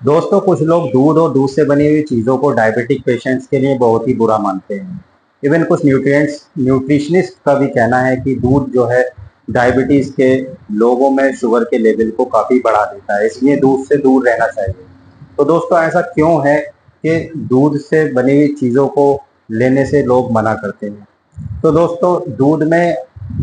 दोस्तों, कुछ लोग दूध और दूध से बनी हुई चीज़ों को डायबिटिक पेशेंट्स के लिए बहुत ही बुरा मानते हैं। इवन कुछ न्यूट्रिशनिस्ट का भी कहना है कि दूध जो है डायबिटीज़ के लोगों में शुगर के लेवल को काफ़ी बढ़ा देता है, इसलिए दूध से दूर रहना चाहिए। तो दोस्तों, ऐसा क्यों है कि दूध से बनी हुई चीज़ों को लेने से लोग मना करते हैं? तो दोस्तों, दूध में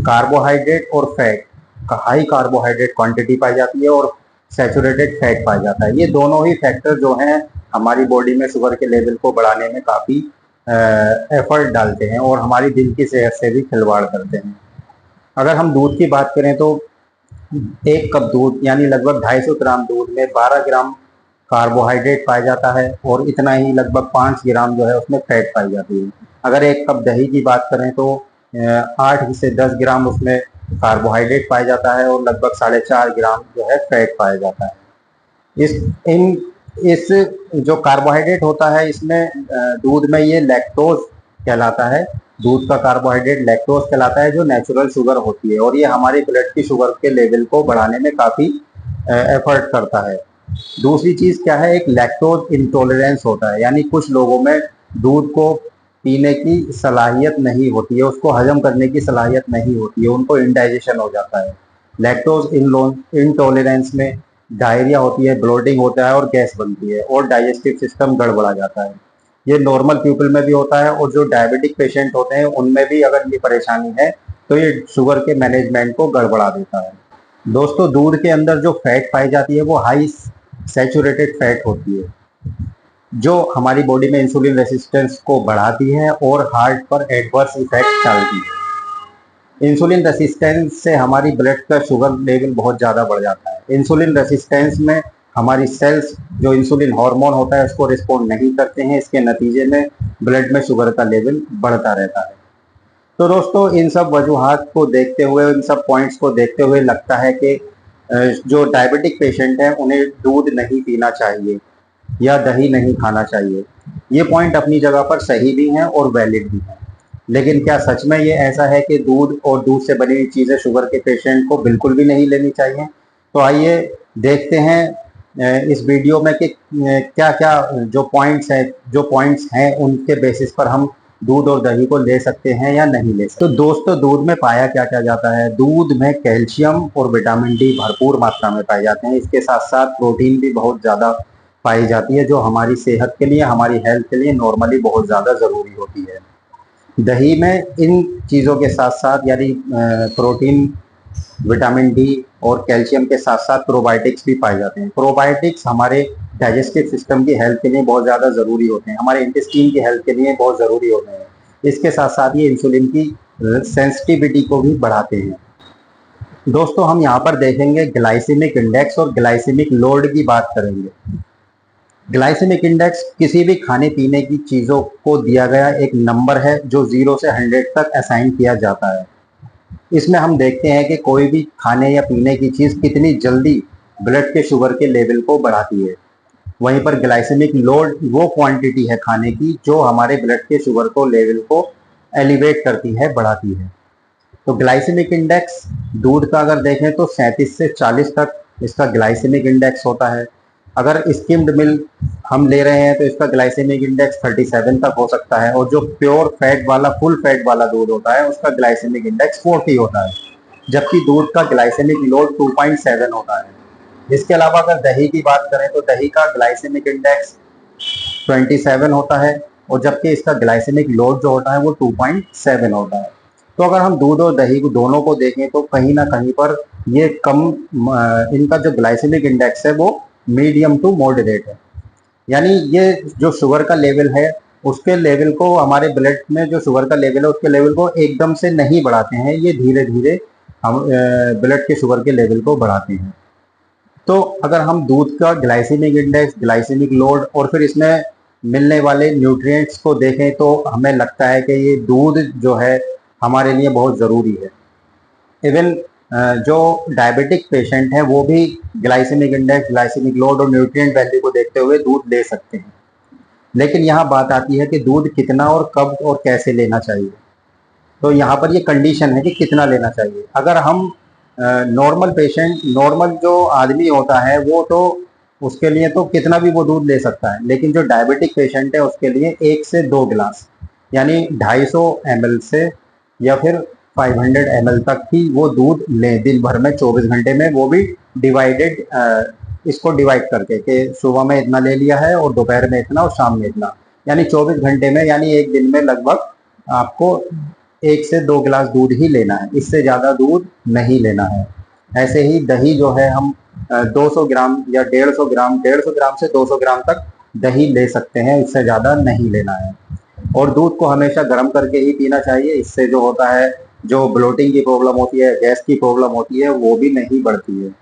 कार्बोहाइड्रेट और फैट हाई कार्बोहाइड्रेट क्वांटिटी पाई जाती है और सैचुरेटेड फैट पाया जाता है। ये दोनों ही फैक्टर जो हैं हमारी बॉडी में शुगर के लेवल को बढ़ाने में काफ़ी एफर्ट डालते हैं और हमारी दिल की सेहत से भी खिलवाड़ करते हैं। अगर हम दूध की बात करें तो 1 कप दूध यानी लगभग 250 ग्राम दूध में 12 ग्राम कार्बोहाइड्रेट पाया जाता है और इतना ही लगभग 5 ग्राम जो है उसमें फैट पाई जाती है। अगर 1 कप दही की बात करें तो 8 से 10 ग्राम उसमें कार्बोहाइड्रेट पाया जाता है और लगभग 4.5 ग्राम जो है फैट पाया जाता है। इस इन इस जो कार्बोहाइड्रेट होता है इसमें दूध में ये लैक्टोज कहलाता है। दूध का कार्बोहाइड्रेट लैक्टोज कहलाता है जो नेचुरल शुगर होती है और ये हमारे ब्लड की शुगर के लेवल को बढ़ाने में काफ़ी एफर्ट करता है। दूसरी चीज़ क्या है, एक लैक्टोज इंटॉलरेंस होता है, यानी कुछ लोगों में दूध को पीने की सलाहियत नहीं होती है, उसको हजम करने की सलाहियत नहीं होती है, उनको इंडाइजेशन हो जाता है। लैक्टोज इंटॉलरेंस में डायरिया होती है, ब्लोटिंग होता है और गैस बनती है और डाइजेस्टिव सिस्टम गड़बड़ा जाता है। ये नॉर्मल पीपल में भी होता है और जो डायबिटिक पेशेंट होते हैं उनमें भी अगर ये परेशानी है तो ये शुगर के मैनेजमेंट को गड़बड़ा देता है। दोस्तों, दूध के अंदर जो फैट पाई जाती है वो हाई सैचुरेटेड फैट होती है जो हमारी बॉडी में इंसुलिन रेसिस्टेंस को बढ़ाती है और हार्ट पर एडवर्स इफेक्ट डालती है। इंसुलिन रेसिस्टेंस से हमारी ब्लड का शुगर लेवल बहुत ज़्यादा बढ़ जाता है। इंसुलिन रेसिस्टेंस में हमारी सेल्स जो इंसुलिन हार्मोन होता है उसको रिस्पॉन्ड नहीं करते हैं, इसके नतीजे में ब्लड में शुगर का लेवल बढ़ता रहता है। तो दोस्तों, इन सब वजूहात को देखते हुए, इन सब पॉइंट्स को देखते हुए लगता है कि जो डायबिटिक पेशेंट हैं उन्हें दूध नहीं पीना चाहिए या दही नहीं खाना चाहिए। ये पॉइंट अपनी जगह पर सही भी हैं और वैलिड भी हैं। लेकिन क्या सच में ये ऐसा है कि दूध और दूध से बनी हुई चीज़ें शुगर के पेशेंट को बिल्कुल भी नहीं लेनी चाहिए? तो आइए देखते हैं इस वीडियो में कि क्या क्या जो पॉइंट्स हैं उनके बेसिस पर हम दूध और दही को ले सकते हैं या नहीं ले सकते। तो दोस्तों, दूध में पाया क्या क्या जाता है? दूध में कैल्शियम और विटामिन डी भरपूर मात्रा में पाए जाते हैं। इसके साथ साथ प्रोटीन भी बहुत ज़्यादा पाई जाती है जो हमारी सेहत के लिए, हमारी हेल्थ के लिए नॉर्मली बहुत ज़्यादा ज़रूरी होती है। दही में इन चीज़ों के साथ साथ यानी प्रोटीन, विटामिन डी और कैल्शियम के साथ साथ प्रोबायोटिक्स भी पाए जाते हैं। प्रोबायोटिक्स हमारे डाइजेस्टिव सिस्टम की हेल्थ के लिए बहुत ज़्यादा ज़रूरी होते हैं, हमारे इंटेस्टाइन की हेल्थ के लिए बहुत ज़रूरी होते हैं। इसके साथ साथ ये इंसुलिन की सेंसिटिविटी को भी बढ़ाते हैं। दोस्तों, हम यहाँ पर देखेंगे ग्लाइसेमिक इंडेक्स और ग्लाइसेमिक लोड की बात करेंगे। ग्लाइसेमिक इंडेक्स किसी भी खाने पीने की चीज़ों को दिया गया एक नंबर है जो 0 से 100 तक असाइन किया जाता है। इसमें हम देखते हैं कि कोई भी खाने या पीने की चीज़ कितनी जल्दी ब्लड के शुगर के लेवल को बढ़ाती है। वहीं पर ग्लाइसेमिक लोड वो क्वांटिटी है खाने की जो हमारे ब्लड के शुगर को लेवल को एलिवेट करती है, बढ़ाती है। तो ग्लाइसेमिक इंडेक्स दूध का अगर देखें तो 37 से 40 तक इसका ग्लाइसेमिक इंडेक्स होता है। अगर स्किम्ड मिल्क हम ले रहे हैं तो इसका ग्लाइसेमिक इंडेक्स 37 तक हो सकता है और जो प्योर फैट वाला, फुल फैट वाला दूध होता है उसका ग्लाइसेमिक इंडेक्स 40 होता है, जबकि दूध का ग्लाइसेमिक लोड 2.7 होता है। इसके अलावा अगर दही की बात करें तो दही का ग्लाइसेमिक इंडेक्स 27 होता है और जबकि इसका ग्लाइसेमिक लोड जो होता है वो 2.7 होता है। तो अगर हम दूध और दही को दोनों को देखें तो कहीं ना कहीं पर ये कम, इनका जो ग्लाइसेमिक इंडेक्स है वो मीडियम टू मॉडरेट है। यानी ये जो शुगर का लेवल है उसके लेवल को, हमारे ब्लड में जो शुगर का लेवल है उसके लेवल को एकदम से नहीं बढ़ाते हैं, ये धीरे धीरे हम ब्लड के शुगर के लेवल को बढ़ाते हैं। तो अगर हम दूध का ग्लाइसेमिक इंडेक्स, ग्लाइसेमिक लोड और फिर इसमें मिलने वाले न्यूट्रिएंट्स को देखें तो हमें लगता है कि ये दूध जो है हमारे लिए बहुत ज़रूरी है। इवन जो डायबिटिक पेशेंट हैं वो भी ग्लाइसेमिक इंडेक्स, ग्लाइसेमिक लोड और न्यूट्रिएंट वैल्यू को देखते हुए दूध ले सकते हैं। लेकिन यहाँ बात आती है कि दूध कितना और कब और कैसे लेना चाहिए। तो यहाँ पर ये कंडीशन है कि कितना लेना चाहिए। अगर हम नॉर्मल पेशेंट, नॉर्मल जो आदमी होता है वो तो उसके लिए तो कितना भी वो दूध ले सकता है, लेकिन जो डायबिटिक पेशेंट है उसके लिए 1 से 2 गिलास, यानी 250 ml से या फिर 500 ml तक ही वो दूध ले दिन भर में, 24 घंटे में, वो भी डिवाइडेड, इसको डिवाइड करके कि सुबह में इतना ले लिया है और दोपहर में इतना और शाम में इतना, यानी 24 घंटे में, यानी एक दिन में लगभग आपको 1 से 2 गिलास दूध ही लेना है, इससे ज़्यादा दूध नहीं लेना है। ऐसे ही दही जो है हम 200 ग्राम या 150 ग्राम, 150 ग्राम से 200 ग्राम तक दही ले सकते हैं, इससे ज़्यादा नहीं लेना है। और दूध को हमेशा गर्म करके ही पीना चाहिए, इससे जो होता है, जो ब्लोटिंग की प्रॉब्लम होती है, गैस की प्रॉब्लम होती है, वो भी नहीं बढ़ती है।